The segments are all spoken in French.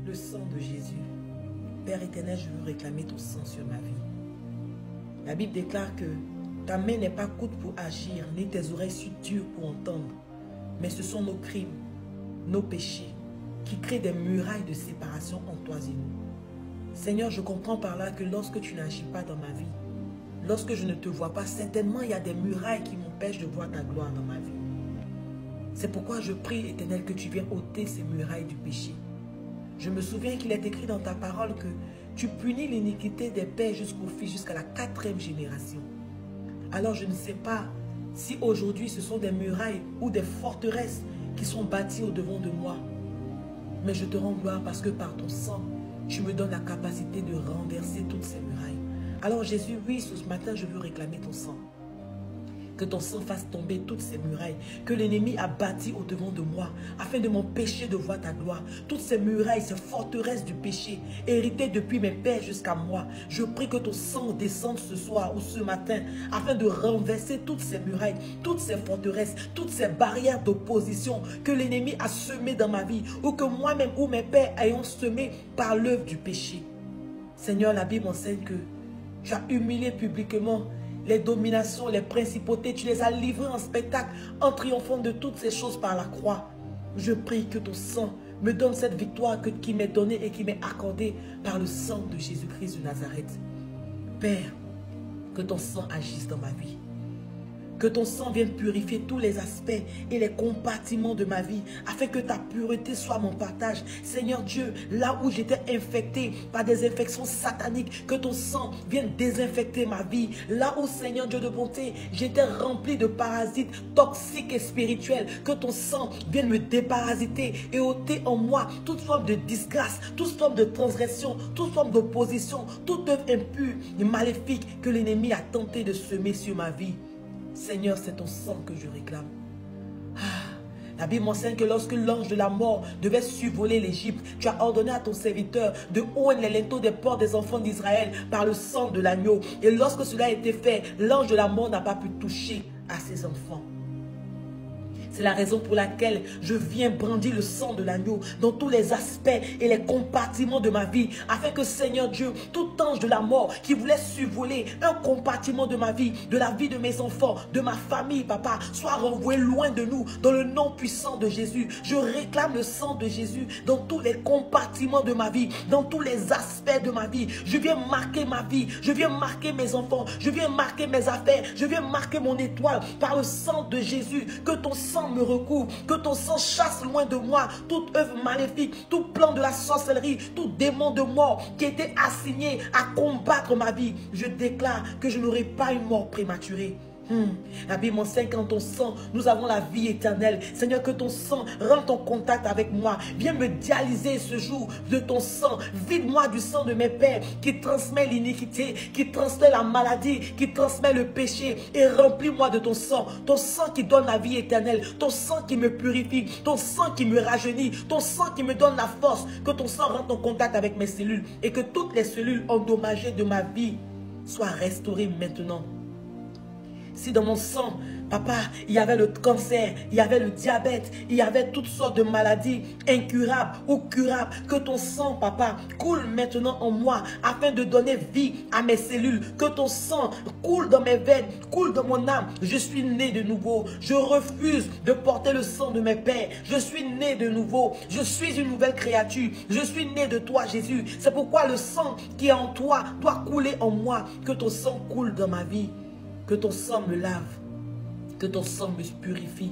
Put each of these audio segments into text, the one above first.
le sang de Jésus. Père éternel, je veux réclamer ton sang sur ma vie. La Bible déclare que ta main n'est pas courte pour agir, ni tes oreilles si dures pour entendre. Mais ce sont nos crimes, nos péchés, qui créent des murailles de séparation entre toi et nous. Seigneur, je comprends par là que lorsque tu n'agis pas dans ma vie, lorsque je ne te vois pas, certainement il y a des murailles qui m'empêchent de voir ta gloire dans ma vie. C'est pourquoi je prie, Éternel, que tu viennes ôter ces murailles du péché. Je me souviens qu'il est écrit dans ta parole que tu punis l'iniquité des pères jusqu'au fils, jusqu'à la 4e génération. Alors je ne sais pas si aujourd'hui ce sont des murailles ou des forteresses qui sont bâties au-devant de moi. Mais je te rends gloire parce que par ton sang, tu me donnes la capacité de renverser toutes ces murailles. Alors Jésus, oui, ce matin, je veux réclamer ton sang. Que ton sang fasse tomber toutes ces murailles que l'ennemi a bâties au-devant de moi, afin de m'empêcher de voir ta gloire. Toutes ces murailles, ces forteresses du péché, héritées depuis mes pères jusqu'à moi. Je prie que ton sang descende ce soir ou ce matin, afin de renverser toutes ces murailles, toutes ces forteresses, toutes ces barrières d'opposition que l'ennemi a semées dans ma vie, ou que moi-même ou mes pères ayons semées par l'œuvre du péché. Seigneur, la Bible enseigne que tu as humilié publiquement les dominations, les principautés, tu les as livrées en spectacle en triomphant de toutes ces choses par la croix. Je prie que ton sang me donne cette victoire qui m'est donnée et qui m'est accordée par le sang de Jésus-Christ de Nazareth. Père, que ton sang agisse dans ma vie. Que ton sang vienne purifier tous les aspects et les compartiments de ma vie, afin que ta pureté soit mon partage. Seigneur Dieu, là où j'étais infecté par des infections sataniques, que ton sang vienne désinfecter ma vie. Là où, Seigneur Dieu de bonté, j'étais rempli de parasites toxiques et spirituels, que ton sang vienne me déparasiter et ôter en moi toute forme de disgrâce, toute forme de transgression, toute forme d'opposition, toute œuvre impure et maléfique que l'ennemi a tenté de semer sur ma vie. Seigneur, c'est ton sang que je réclame. La Bible m'enseigne que lorsque l'ange de la mort devait survoler l'Égypte, tu as ordonné à ton serviteur de oindre les linteaux des portes des enfants d'Israël par le sang de l'agneau. Et lorsque cela a été fait, l'ange de la mort n'a pas pu toucher à ses enfants. C'est la raison pour laquelle je viens brandir le sang de l'agneau dans tous les aspects et les compartiments de ma vie, afin que, Seigneur Dieu, tout ange de la mort qui voulait survoler un compartiment de ma vie, de la vie de mes enfants, de ma famille, papa, soit renvoyé loin de nous, dans le nom puissant de Jésus. Je réclame le sang de Jésus dans tous les compartiments de ma vie, dans tous les aspects de ma vie. Je viens marquer ma vie, je viens marquer mes enfants, je viens marquer mes affaires, je viens marquer mon étoile par le sang de Jésus. Que ton sang me recouvre, que ton sang chasse loin de moi toute œuvre maléfique, tout plan de la sorcellerie, tout démon de mort qui était assigné à combattre ma vie. Je déclare que je n'aurai pas une mort prématurée. La Bible m'enseigne qu'en ton sang, nous avons la vie éternelle. Seigneur, que ton sang rentre en contact avec moi. Viens me dialyser ce jour de ton sang. Vide-moi du sang de mes pères qui transmet l'iniquité, qui transmet la maladie, qui transmet le péché. Et remplis-moi de ton sang qui donne la vie éternelle, ton sang qui me purifie, ton sang qui me rajeunit, ton sang qui me donne la force. Que ton sang rentre en contact avec mes cellules et que toutes les cellules endommagées de ma vie soient restaurées maintenant. Si dans mon sang, papa, il y avait le cancer, il y avait le diabète, il y avait toutes sortes de maladies incurables ou curables, que ton sang, papa, coule maintenant en moi afin de donner vie à mes cellules. Que ton sang coule dans mes veines, coule dans mon âme. Je suis né de nouveau. Je refuse de porter le sang de mes pères. Je suis né de nouveau. Je suis une nouvelle créature. Je suis né de toi, Jésus. C'est pourquoi le sang qui est en toi doit couler en moi. Que ton sang coule dans ma vie. Que ton sang me lave, que ton sang me purifie.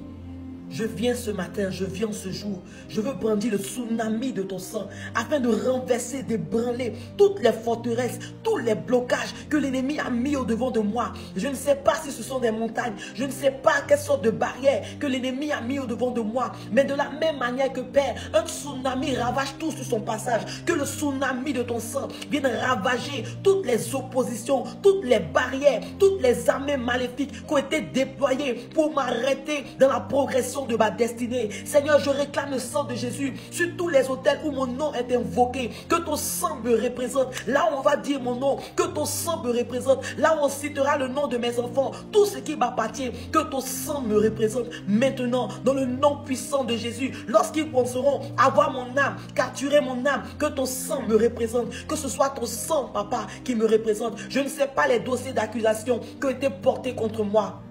Je viens ce matin, je viens ce jour. Je veux brandir le tsunami de ton sang afin de renverser, d'ébranler toutes les forteresses, tous les blocages que l'ennemi a mis au-devant de moi. Je ne sais pas si ce sont des montagnes. Je ne sais pas quelle sorte de barrières que l'ennemi a mis au-devant de moi. Mais de la même manière que Père, un tsunami ravage tout sur son passage. Que le tsunami de ton sang vienne ravager toutes les oppositions, toutes les barrières, toutes les armées maléfiques qui ont été déployées pour m'arrêter dans la progression direction de ma destinée. Seigneur, je réclame le sang de Jésus sur tous les autels où mon nom est invoqué. Que ton sang me représente. Là où on va dire mon nom, que ton sang me représente. Là où on citera le nom de mes enfants, tout ce qui m'appartient, que ton sang me représente. Maintenant, dans le nom puissant de Jésus, lorsqu'ils penseront avoir mon âme, capturer mon âme, que ton sang me représente. Que ce soit ton sang, papa, qui me représente. Je ne sais pas les dossiers d'accusation qui ont été portés contre moi.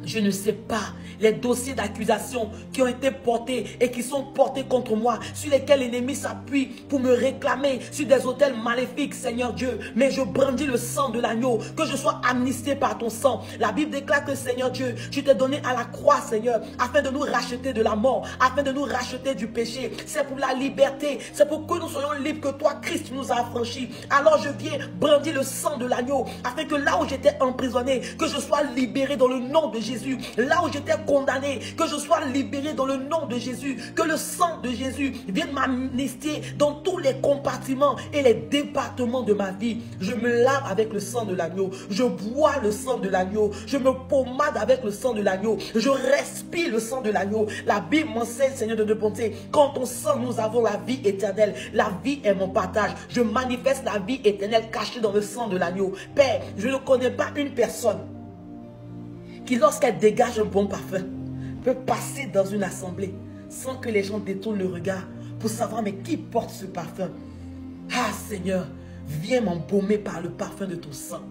Je ne sais pas les dossiers d'accusation qui ont été portés et qui sont portés contre moi, sur lesquels l'ennemi s'appuie pour me réclamer sur des autels maléfiques, Seigneur Dieu. Mais je brandis le sang de l'agneau, que je sois amnistié par ton sang. La Bible déclare que, Seigneur Dieu, tu t'es donné à la croix, Seigneur, afin de nous racheter de la mort, afin de nous racheter du péché. C'est pour la liberté, c'est pour que nous soyons libres que toi, Christ, nous a affranchis. Alors je viens brandir le sang de l'agneau, afin que là où j'étais emprisonné, que je sois libéré dans le nom de Jésus. Là où j'étais condamné, que je sois libéré dans le nom de Jésus. Que le sang de Jésus vienne m'amnistier dans tous les compartiments et les départements de ma vie. Je me lave avec le sang de l'agneau. Je bois le sang de l'agneau. Je me pommade avec le sang de l'agneau. Je respire le sang de l'agneau. La Bible m'enseigne, Seigneur de bonté, qu'en ton sang nous avons la vie éternelle. La vie est mon partage. Je manifeste la vie éternelle cachée dans le sang de l'agneau. Père, je ne connais pas une personne qui, lorsqu'elle dégage un bon parfum, peut passer dans une assemblée sans que les gens détournent le regard pour savoir mais qui porte ce parfum. Ah Seigneur, viens m'embaumer par le parfum de ton sang.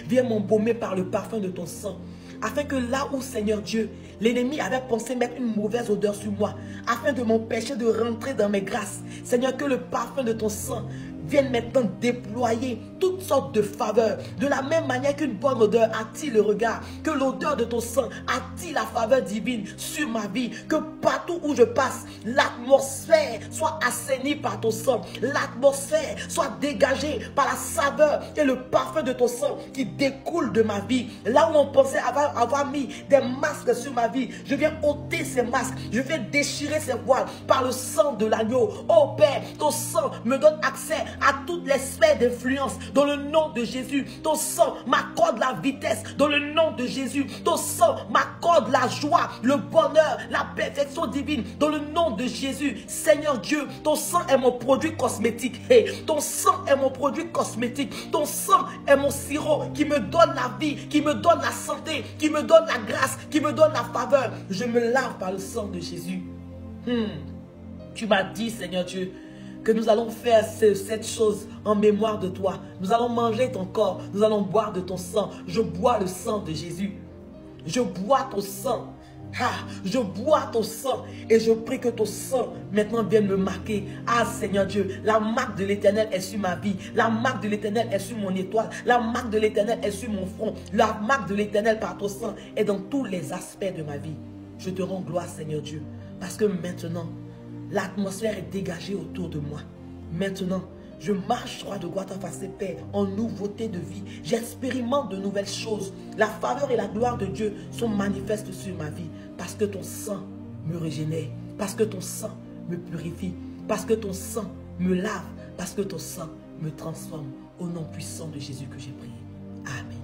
Viens m'embaumer par le parfum de ton sang. Afin que là où, Seigneur Dieu, l'ennemi avait pensé mettre une mauvaise odeur sur moi, afin de m'empêcher de rentrer dans mes grâces, Seigneur, que le parfum de ton sang viennent maintenant déployer toutes sortes de faveurs. De la même manière qu'une bonne odeur attire le regard, que l'odeur de ton sang attire la faveur divine sur ma vie. Que partout où je passe, l'atmosphère soit assainie par ton sang. L'atmosphère soit dégagée par la saveur et le parfum de ton sang qui découle de ma vie. Là où on pensait avoir mis des masques sur ma vie, je viens ôter ces masques. Je viens déchirer ces voiles par le sang de l'agneau. Oh Père, ton sang me donne accès à toutes les sphères d'influence dans le nom de Jésus. Ton sang m'accorde la vitesse dans le nom de Jésus. Ton sang m'accorde la joie, le bonheur, la perfection divine dans le nom de Jésus. Seigneur Dieu, ton sang est mon produit cosmétique. Hey, ton sang est mon produit cosmétique. Ton sang est mon sirop qui me donne la vie, qui me donne la santé, qui me donne la grâce, qui me donne la faveur. Je me lave par le sang de Jésus. Tu m'as dit, Seigneur Dieu, que nous allons faire cette chose en mémoire de toi. Nous allons manger ton corps. Nous allons boire de ton sang. Je bois le sang de Jésus. Je bois ton sang. Je bois ton sang. Et je prie que ton sang maintenant vienne me marquer. Ah Seigneur Dieu, la marque de l'Éternel est sur ma vie. La marque de l'Éternel est sur mon étoile. La marque de l'Éternel est sur mon front. La marque de l'Éternel par ton sang est dans tous les aspects de ma vie. Je te rends gloire, Seigneur Dieu, parce que maintenant l'atmosphère est dégagée autour de moi. Maintenant, je marche droit de droite en face, Père, en nouveauté de vie. J'expérimente de nouvelles choses. La faveur et la gloire de Dieu sont manifestes sur ma vie. Parce que ton sang me régénère. Parce que ton sang me purifie. Parce que ton sang me lave. Parce que ton sang me transforme. Au nom puissant de Jésus que j'ai prié. Amen.